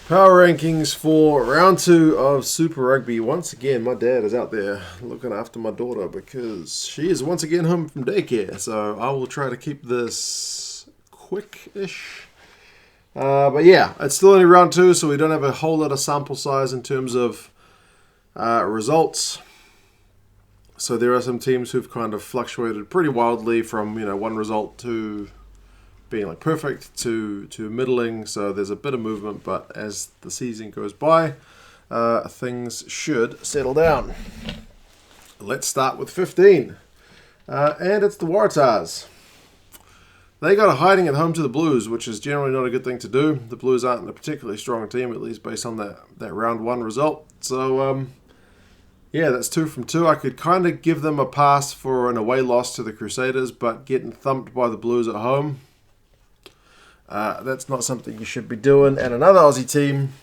Power rankings for round 2 of Super Rugby. Once again, my dad is out there looking after my daughter because she is once again home from daycare. So I will try to keep this quick-ish. But yeah, it's still only round 2, so we don't have a whole lot of sample size in terms of results. So there are some teams who've kind of fluctuated pretty wildly from one result to being like perfect to middling, so there's a bit of movement, but as the season goes by, things should settle down. Let's start with 15, and it's the Waratahs. They got a hiding at home to the Blues, which is generally not a good thing to do. The Blues aren't a particularly strong team, at least based on that round 1 result. So, yeah, that's 2 from 2. I could kind of give them a pass for an away loss to the Crusaders, but getting thumped by the Blues at home, that's not something you should be doing. And another Aussie team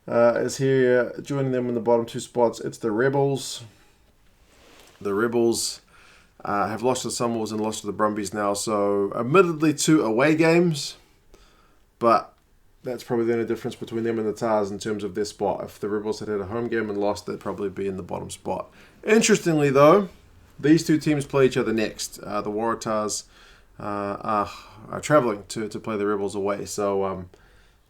is here, joining them in the bottom 2 spots. It's the Rebels. The Rebels have lost to the Sunwolves and lost to the Brumbies now. So, admittedly, 2 away games, but that's probably the only difference between them and the Tars in terms of their spot. If the Rebels had a home game and lost, they'd probably be in the bottom spot. Interestingly, though, these 2 teams play each other next. The Waratahs are traveling to play the Rebels away. So,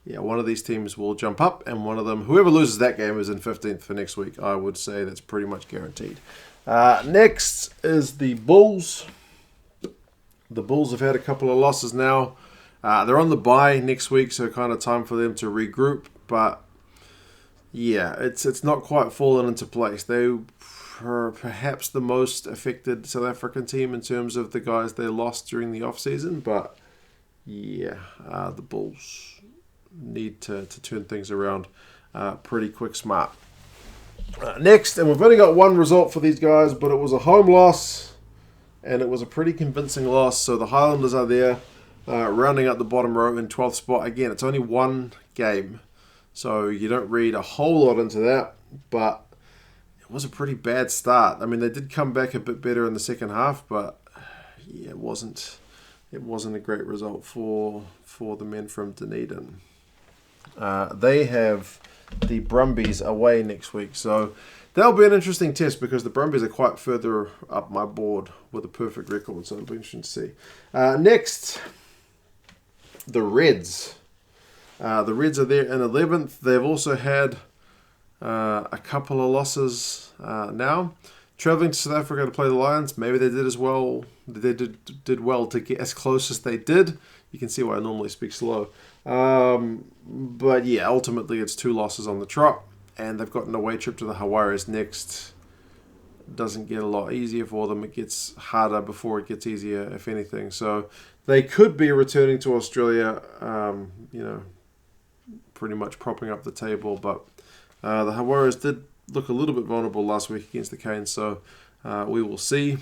yeah, one of these teams will jump up, and one of them, whoever loses that game, is in 15th for next week. I would say that's pretty much guaranteed. Next is the Bulls. The Bulls have had a couple of losses now. They're on the bye next week, so kind of time for them to regroup. But, yeah, it's not quite fallen into place. They are perhaps the most affected South African team in terms of the guys they lost during the off-season. But, yeah, the Bulls need to turn things around pretty quick smart. Next, and we've only got one result for these guys, but it was a home loss, and it was a pretty convincing loss. So the Highlanders are there, rounding out the bottom row in 12th spot. Again, it's only one game, so you don't read a whole lot into that, but it was a pretty bad start. I mean, they did come back a bit better in the second half, but yeah, it wasn't a great result for the men from Dunedin. They have the Brumbies away next week, so that'll be an interesting test because the Brumbies are quite further up my board with a perfect record, so it'll be interesting to see. Next, the Reds. The Reds are there in 11th. They've also had a couple of losses now. Traveling to South Africa to play the Lions, maybe they did as well. They did well to get as close as they did. You can see why I normally speak slow. But yeah, ultimately it's 2 losses on the trot, and they've got an away trip to the Huaraz next. Doesn't get a lot easier for them. It gets harder before it gets easier, if anything. So they could be returning to Australia, pretty much propping up the table. But the Huaraz did look a little bit vulnerable last week against the Canes, so we will see.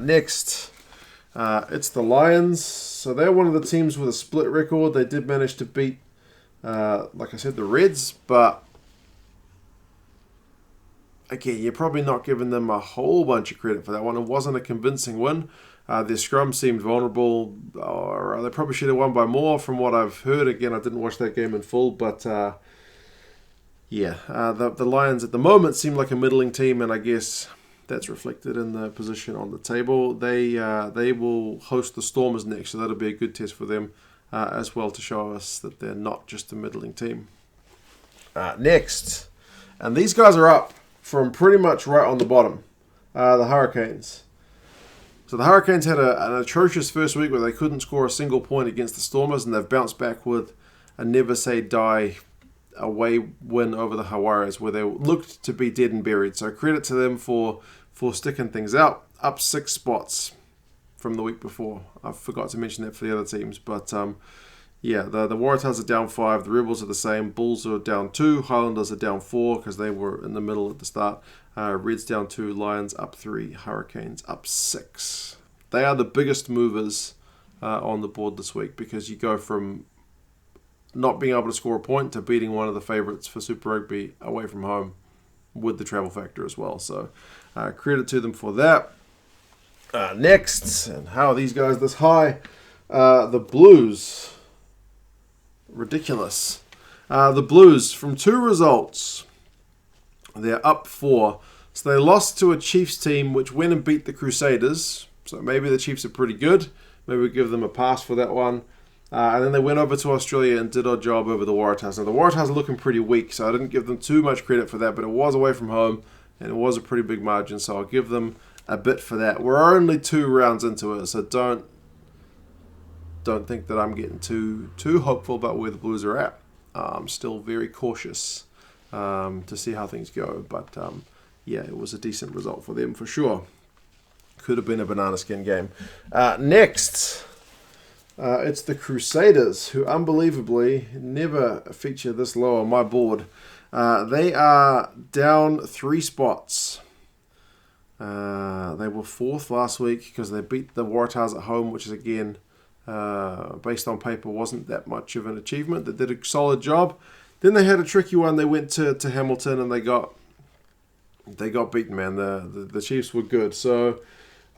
Next, it's the Lions. So they're one of the teams with a split record. They did manage to beat, like I said, the Reds, but again, you're probably not giving them a whole bunch of credit for that one. It wasn't a convincing win. Their scrum seemed vulnerable, or they probably should have won by more from what I've heard. Again, I didn't watch that game in full, but the Lions at the moment seem like a middling team, and I guess that's reflected in the position on the table. They will host the Stormers next, so that'll be a good test for them as well to show us that they're not just a middling team. Next, and these guys are up from pretty much right on the bottom, the Hurricanes. So the Hurricanes had an atrocious first week where they couldn't score a single point against the Stormers, and they've bounced back with a never say die away win over the Huaraz where they looked to be dead and buried. So credit to them for sticking things out. Up 6 spots from the week before. I forgot to mention that for the other teams. But the Waratahs are down 5. The Rebels are the same. Bulls are down 2. Highlanders are down 4 because they were in the middle at the start. Reds down 2. Lions up 3. Hurricanes up 6. They are the biggest movers on the board this week because you go from not being able to score a point to beating one of the favourites for Super Rugby away from home with the travel factor as well. So credit to them for that. Next, and how are these guys this high? The Blues. Ridiculous. The Blues, from 2 results, they're up 4. So they lost to a Chiefs team which went and beat the Crusaders. So maybe the Chiefs are pretty good. Maybe we give them a pass for that one. And then they went over to Australia and did our job over the Waratahs. Now the Waratahs are looking pretty weak, so I didn't give them too much credit for that, but it was away from home and it was a pretty big margin, so I'll give them a bit for that. We're only 2 rounds into it, so don't think that I'm getting too hopeful about where the Blues are at. I'm still very cautious to see how things go, but yeah, it was a decent result for them for sure. Could have been a banana skin game. Next, it's the Crusaders, who unbelievably never feature this low on my board. They are down 3 spots. They were 4th last week because they beat the Waratahs at home, which is again, based on paper, wasn't that much of an achievement. They did a solid job. Then they had a tricky one. They went to Hamilton and they got beaten, man. The Chiefs were good. So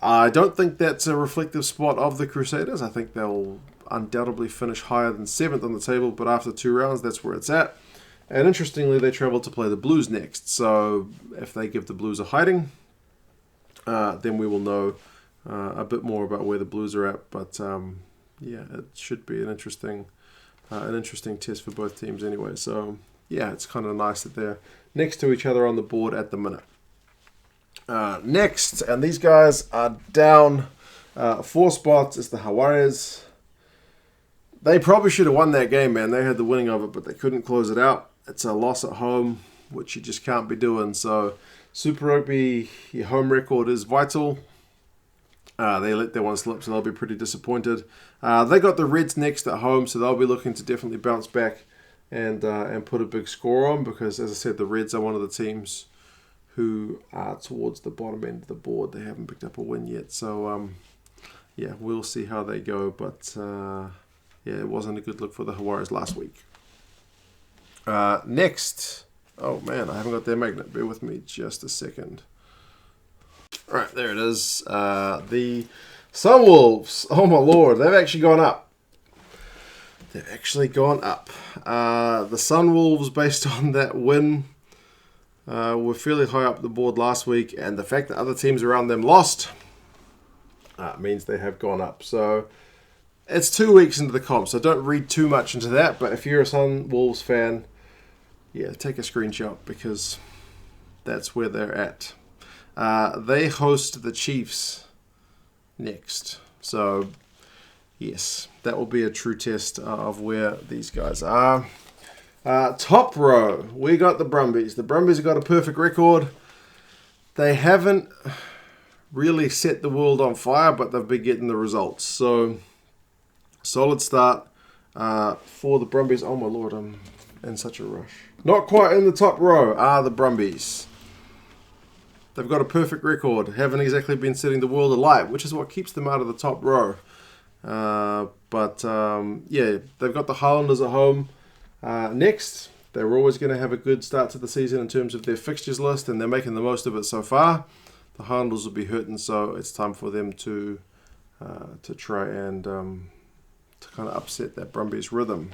I don't think that's a reflective spot of the Crusaders. I think they'll undoubtedly finish higher than 7th on the table, but after 2 rounds, that's where it's at. And interestingly, they travel to play the Blues next. So if they give the Blues a hiding, then we will know a bit more about where the Blues are at. But yeah, it should be an interesting test for both teams anyway. So yeah, it's kind of nice that they're next to each other on the board at the minute. Next, and these guys are down 4 spots, is the Huaraz. They probably should have won that game, man. They had the winning of it, but they couldn't close it out. It's a loss at home, which you just can't be doing. So Super Rugby, your home record is vital. They let their one slip, so they'll be pretty disappointed. They got the Reds next at home, so they'll be looking to definitely bounce back and put a big score on, because, as I said, the Reds are one of the teams who are towards the bottom end of the board. They haven't picked up a win yet. So, yeah, we'll see how they go. But, yeah, it wasn't a good look for the Huaraz last week. Next. Oh, man, I haven't got their magnet. Bear with me just a second. All right, there it is. The Sunwolves. Oh, my Lord. They've actually gone up. The Sunwolves, based on that win, were fairly high up the board last week, and the fact that other teams around them lost means they have gone up. So it's 2 weeks into the comp, so don't read too much into that. But if you're a Sunwolves fan, yeah, take a screenshot, because that's where they're at. They host the Chiefs next. So, yes, that will be a true test of where these guys are. Top row, we got the Brumbies. The Brumbies have got a perfect record. They haven't really set the world on fire, but they've been getting the results. So, solid start for the Brumbies. Oh my Lord, I'm in such a rush. Not quite in the top row are the Brumbies. They've got a perfect record. Haven't exactly been setting the world alight, which is what keeps them out of the top row. But yeah, they've got the Highlanders at home next. They're always going to have a good start to the season in terms of their fixtures list, and they're making the most of it so far. The Highlanders will be hurting, so it's time for them to try and to kind of upset that Brumbies rhythm.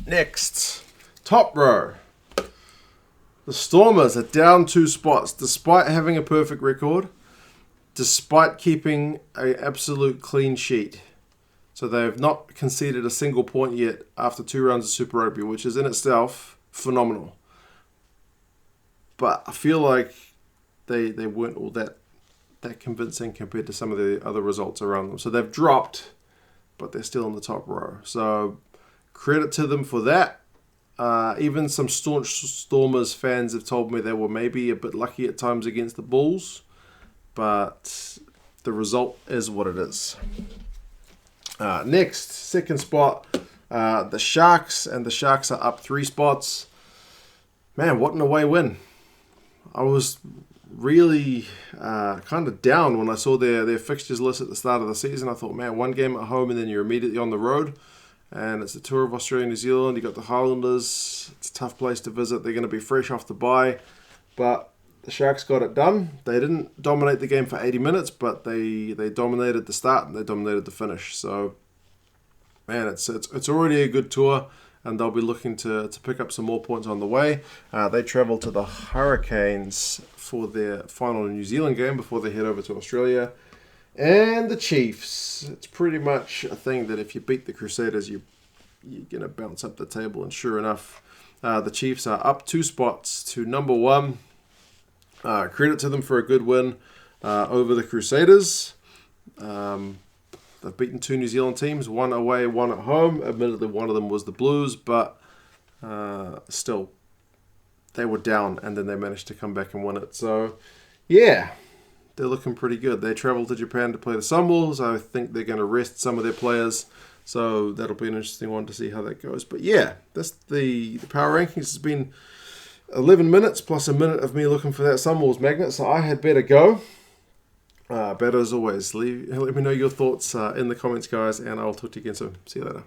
Next, top row. The Stormers are down 2 spots, despite having a perfect record, despite keeping an absolute clean sheet. So they have not conceded a single point yet after 2 rounds of Super Rugby, which is in itself phenomenal. But I feel like they weren't all that convincing compared to some of the other results around them. So they've dropped, but they're still in the top row. So credit to them for that. Even some staunch Stormers fans have told me they were maybe a bit lucky at times against the Bulls, but the result is what it is. Next, second spot, the Sharks, and the Sharks are up 3 spots. Man, what an away win. I was really kind of down when I saw their fixtures list at the start of the season. I thought, man, 1 game at home and then you're immediately on the road. And it's the tour of Australia and New Zealand. You got the Highlanders. It's a tough place to visit. They're going to be fresh off the bye. But the Sharks got it done. They didn't dominate the game for 80 minutes, but they dominated the start and they dominated the finish. So, man, it's already a good tour. and they'll be looking to pick up some more points on the way. They travel to the Hurricanes for their final New Zealand game before they head over to Australia. And the Chiefs, it's pretty much a thing that if you beat the Crusaders, you're going to bounce up the table. And sure enough, the Chiefs are up 2 spots to number 1. Credit to them for a good win over the Crusaders. They've beaten 2 New Zealand teams, 1 away, 1 at home. Admittedly, one of them was the Blues, but still, they were down, and then they managed to come back and win it. So, yeah, they're looking pretty good. They travel to Japan to play the Sunwolves. I think they're going to rest some of their players, so that'll be an interesting one to see how that goes. But yeah, that's the power rankings. Has been 11 minutes plus a minute of me looking for that Sunwolves magnet, so I had better go. Better as always, let me know your thoughts in the comments, guys, and I'll talk to you again soon. See you later.